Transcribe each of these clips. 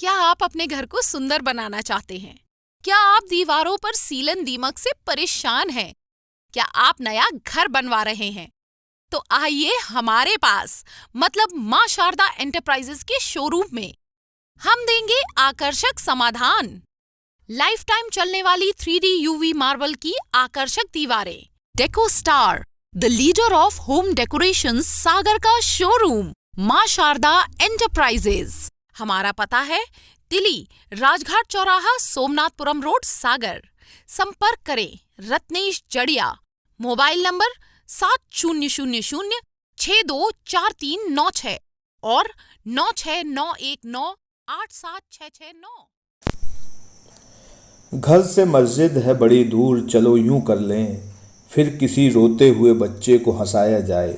क्या आप अपने घर को सुंदर बनाना चाहते हैं? क्या आप दीवारों पर सीलन दीमक से परेशान हैं? क्या आप नया घर बनवा रहे हैं? तो आइए हमारे पास मतलब मां शारदा एंटरप्राइजेस के शोरूम में हम देंगे आकर्षक समाधान। लाइफ टाइम चलने वाली 3D UV मार्बल की आकर्षक दीवारें। Deco Star, the leader of home decoration, Sagar का शोरूम मां शारदा एंटरप्राइजेस। हमारा पता है तिली, राजघाट चौराहा, सोमनाथपुरम रोड, सागर। संपर्क करें रत्नेश जड़िया। मोबाइल नंबर 7000624396 और 9691987669। घर से मस्जिद है बड़ी दूर, चलो यूं कर लें, फिर किसी रोते हुए बच्चे को हंसाया जाए,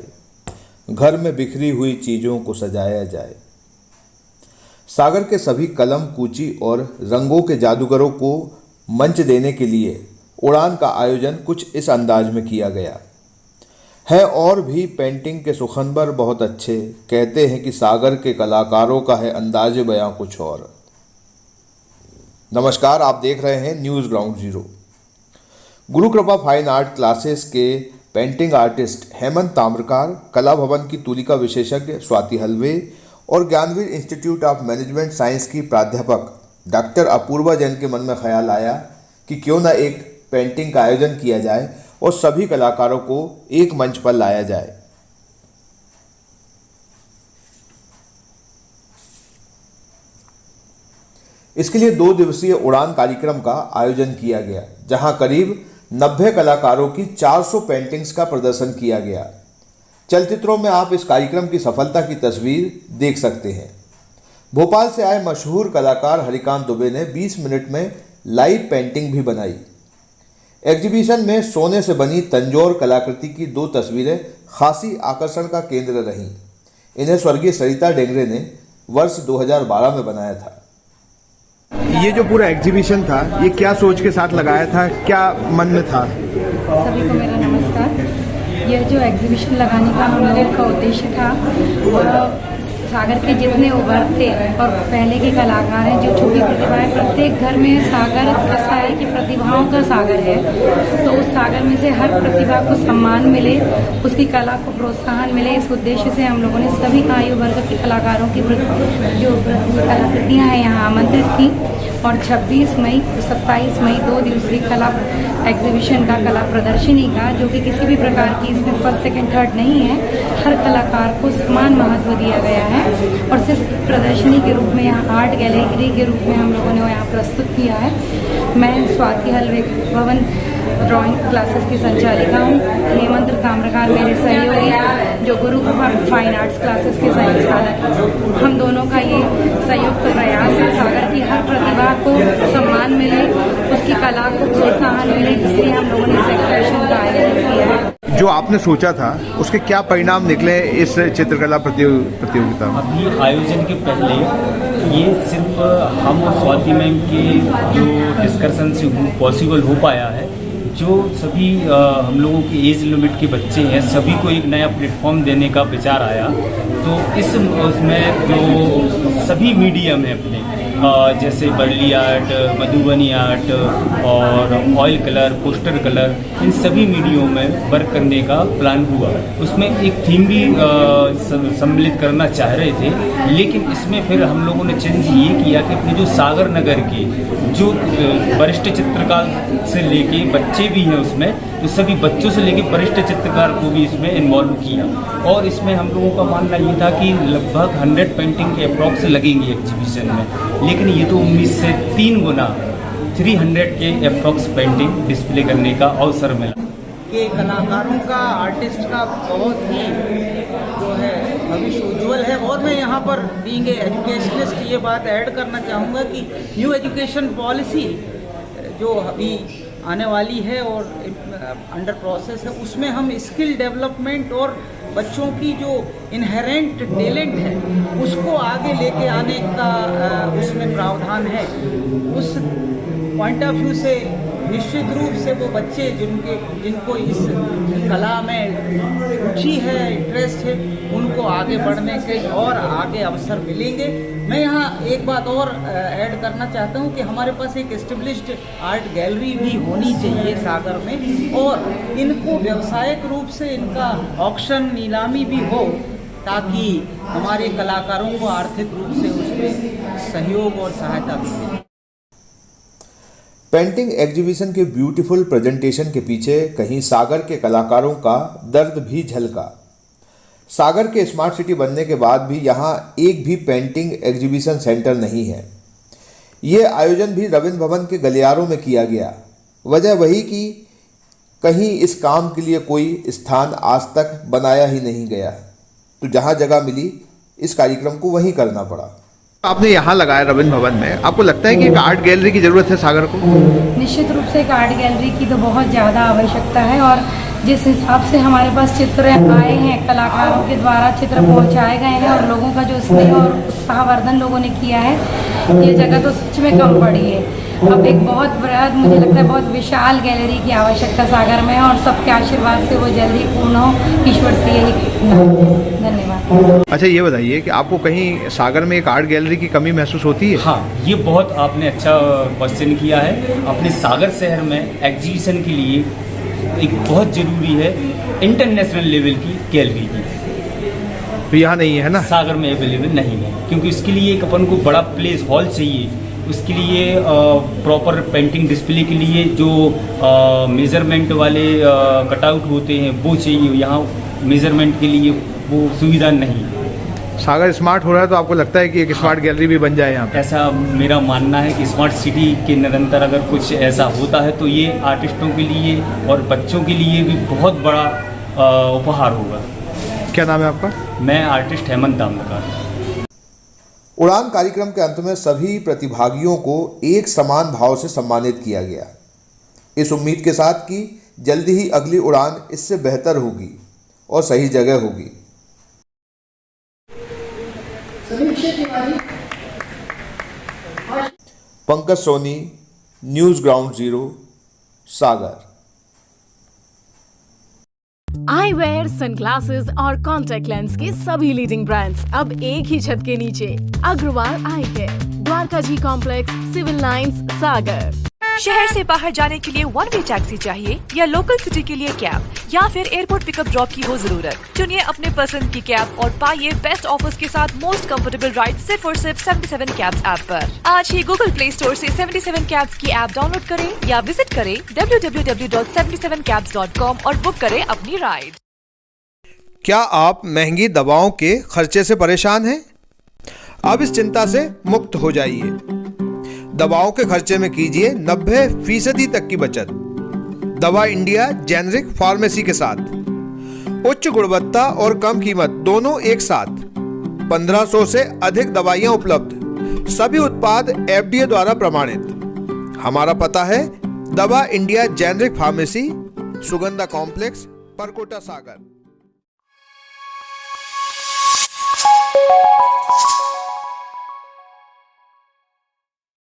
घर में बिखरी हुई चीज़ों को सजाया जाए। सागर के सभी कलम कूची और रंगों के जादूगरों को मंच देने के लिए उड़ान का आयोजन कुछ इस अंदाज में किया गया है। और भी पेंटिंग के सुखनबर बहुत अच्छे, कहते हैं कि सागर के कलाकारों का है अंदाज बयां कुछ और। नमस्कार, आप देख रहे हैं न्यूज़ ग्राउंड जीरो। गुरु कृपा फाइन आर्ट क्लासेस के पेंटिंग आर्टिस्ट हेमंत ताम्रकार, कला भवन की तुलिका विशेषज्ञ स्वाति हलवे और Gyanveer institute of management science की प्राध्यापक डॉक्टर अपूर्वा जैन के मन में ख्याल आया कि क्यों न एक पेंटिंग का आयोजन किया जाए और सभी कलाकारों को एक मंच पर लाया जाए। इसके लिए 2 दिवसीय उड़ान कार्यक्रम का आयोजन किया गया, जहां करीब 90 कलाकारों की 400 पेंटिंग्स का प्रदर्शन किया गया। चलचित्रों में आप इस कार्यक्रम की सफलता की तस्वीर देख सकते हैं। भोपाल से आए मशहूर कलाकार हरिकांत दुबे ने 20 मिनट में लाइव पेंटिंग भी बनाई। एग्जीबिशन में सोने से बनी तंजौर कलाकृति की 2 तस्वीरें खासी आकर्षण का केंद्र रहीं। इन्हें स्वर्गीय सरिता डेंगरे ने वर्ष 2012 में बनाया था। ये जो पूरा एग्जीबिशन था, ये क्या सोच के साथ लगाया था, क्या मन में था? सभी को मेरा नमस्कार। यह जो एग्जीबिशन लगाने का हम लोगों का उद्देश्य था, सागर के जितने उभरते और पहले के कलाकार हैं, जो छोटी प्रतिभाएं, प्रत्येक घर में सागर ऐसा है कि प्रतिभाओं का सागर है, तो उस सागर में से हर प्रतिभा को सम्मान मिले, उसकी कला को प्रोत्साहन मिले। इस उद्देश्य से हम लोगों ने सभी आयु वर्ग के कलाकारों की जो कलाकृतियाँ हैं यहाँ आमंत्रित की और 26 मई 27 मई 2 दिवसीय कला एग्जीबिशन का, कला प्रदर्शनी का, जो कि किसी भी प्रकार की इसमें फर्स्ट सेकंड थर्ड नहीं है, हर कलाकार को समान महत्व दिया गया है और सिर्फ प्रदर्शनी के रूप में यहाँ आर्ट गैलरी के रूप में हम लोगों ने यहाँ प्रस्तुत किया है। मैं स्वाति हलवे भवन ड्राइंग क्लासेस की संचालिका हूँ। हेमंत ताम्रकार मेरे सहयोगी, जो गुरु कृपा फाइन आर्ट्स क्लासेस के संचालक हैं। हम दोनों का ये संयुक्त प्रयास है, सागर की हर प्रतिभा को सम्मान मिले, उसकी कला को प्रोत्साहन मिले, इसलिए हम लोगों ने इस एग्जीबिशन का आयोजन किया है। जो आपने सोचा था, उसके क्या परिणाम निकले इस चित्रकला प्रतियोगिता में? अभी आयोजन के पहले ये सिर्फ हम और स्वाति मैम के जो डिस्कशन से पॉसिबल हो पाया है। जो सभी हम लोगों के एज लिमिट के बच्चे हैं, सभी को एक नया प्लेटफॉर्म देने का विचार आया। तो उसमें जो सभी मीडियम है अपने, जैसे बर्ली आर्ट, मधुबनी आर्ट और ऑयल कलर, पोस्टर कलर, इन सभी मीडियमों में वर्क करने का प्लान हुआ। उसमें एक थीम भी सम्मिलित करना चाह रहे थे, लेकिन इसमें फिर हम लोगों ने चेंज ये किया कि अपने जो सागर नगर के जो वरिष्ठ चित्रकार से लेके बच्चे भी हैं उसमें, तो सभी बच्चों से लेके वरिष्ठ चित्रकार को भी इसमें इन्वॉल्व किया। और इसमें हम लोगों का मानना ये था कि लगभग 100 पेंटिंग के अप्रॉक्स लगेंगी एग्जीबिशन में, लेकिन ये तो 19 से 3 गुना 300 के अप्रॉक्स पेंटिंग डिस्प्ले करने का अवसर मिला। के कलाकारों का, आर्टिस्ट का बहुत ही जो है भविष्य उज्ज्वल है। और मैं यहाँ पर बीइंग एजुकेशनिस्ट ये बात ऐड करना चाहूँगा कि न्यू एजुकेशन पॉलिसी जो अभी आने वाली है और अंडर प्रोसेस है, उसमें हम स्किल डेवलपमेंट और बच्चों की जो इनहेरेंट टैलेंट है उसको आगे लेके आने का उसमें प्रावधान है। उस पॉइंट ऑफ व्यू से निश्चित रूप से वो बच्चे जिनको इस कला में रुचि है, इंटरेस्ट है, उनको आगे बढ़ने के और आगे अवसर मिलेंगे। मैं यहाँ एक बात और ऐड करना चाहता हूँ कि हमारे पास एक एस्टेब्लिश्ड आर्ट गैलरी भी होनी चाहिए सागर में, और इनको व्यावसायिक रूप से इनका ऑक्शन, नीलामी भी हो, ताकि हमारे कलाकारों को आर्थिक रूप से उसमें सहयोग और सहायता मिले। पेंटिंग एग्जीबिशन के ब्यूटीफुल प्रेजेंटेशन के पीछे कहीं सागर के कलाकारों का दर्द भी झलका। सागर के स्मार्ट सिटी बनने के बाद भी यहाँ एक भी पेंटिंग एग्जीबिशन सेंटर नहीं है। ये आयोजन भी रविंद्र भवन के गलियारों में किया गया। वजह वही कि कहीं इस काम के लिए कोई स्थान आज तक बनाया ही नहीं गया, तो जहाँ जगह मिली इस कार्यक्रम को वहीं करना पड़ा। आपने यहाँ लगाया रविंद्र भवन में, आपको लगता है कि एक आर्ट गैलरी की जरूरत है सागर को? निश्चित रूप से एक आर्ट गैलरी की तो बहुत ज़्यादा आवश्यकता है, और जिस हिसाब से हमारे पास चित्र आए हैं, कलाकारों के द्वारा चित्र पहुंचाए गए हैं, और लोगों का जो स्नेह और उत्साहवर्धन लोगों ने किया है, ये जगह तो सच में कम पड़ी है। अब एक बहुत बृहद, मुझे लगता है बहुत विशाल गैलरी की आवश्यकता सागर में है, और सबके आशीर्वाद से वो जल्दी पूर्ण हो, ईश्वर से यही धन्यवाद। अच्छा, ये बताइए कि आपको कहीं सागर में एक आर्ट गैलरी की कमी महसूस होती है? हाँ, ये बहुत आपने अच्छा क्वेश्चन किया है। अपने सागर शहर में एग्जीबिशन के लिए एक बहुत ज़रूरी है इंटरनेशनल लेवल की गैलरी की, तो यहाँ नहीं है ना, सागर में अवेलेबल नहीं है, क्योंकि उसके लिए एक अपन को बड़ा प्लेस हॉल चाहिए। उसके लिए प्रॉपर पेंटिंग डिस्प्ले के लिए जो मेज़रमेंट वाले कटआउट होते हैं वो चाहिए। यहाँ मेज़रमेंट के लिए वो सुविधा नहीं है। सागर स्मार्ट हो रहा है तो आपको लगता है कि एक स्मार्ट गैलरी भी बन जाए यहाँ पे? ऐसा मेरा मानना है कि स्मार्ट सिटी के निरंतर अगर कुछ ऐसा होता है तो ये आर्टिस्टों के लिए और बच्चों के लिए भी बहुत बड़ा उपहार होगा। क्या नाम है आपका? मैं आर्टिस्ट हेमंत दामनकार। उड़ान कार्यक्रम के अंत में सभी प्रतिभागियों को एक समान भाव से सम्मानित किया गया, इस उम्मीद के साथ कि जल्दी ही अगली उड़ान इससे बेहतर होगी और सही जगह होगी। Pankaj Soni, news ground zero, Sagar. Eyewear, sunglasses और कॉन्टैक्ट लेंस के सभी लीडिंग ब्रांड्स अब एक ही छत के नीचे। अग्रवाल आई केयर, द्वारका जी कॉम्प्लेक्स, सिविल लाइंस, सागर। शहर से बाहर जाने के लिए वन वे टैक्सी चाहिए या लोकल सिटी के लिए कैब, या फिर एयरपोर्ट पिकअप ड्रॉप की हो जरूरत? चुनिए अपने पसंद की कैब और पाइए बेस्ट ऑफर्स के साथ मोस्ट कंफर्टेबल राइड सिर्फ और सिर्फ 77 कैब्स ऐप पर। आज ही गूगल प्ले स्टोर से 77 कैब्स की ऐप डाउनलोड करें या विजिट करें www.77cabs.com और बुक करें अपनी राइड। क्या आप महंगी दवाओं के खर्चे से परेशान हैं? अब इस चिंता से मुक्त हो जाइए। दवाओं के खर्चे में कीजिए 90% तक की बचत। दवा इंडिया जेनेरिक फार्मेसी के साथ उच्च गुणवत्ता और कम कीमत दोनों एक साथ। 1500 से अधिक दवाइयां उपलब्ध, सभी उत्पाद FDA द्वारा प्रमाणित। हमारा पता है दवा India generic pharmacy, Sugandha complex, Parkota, सागर।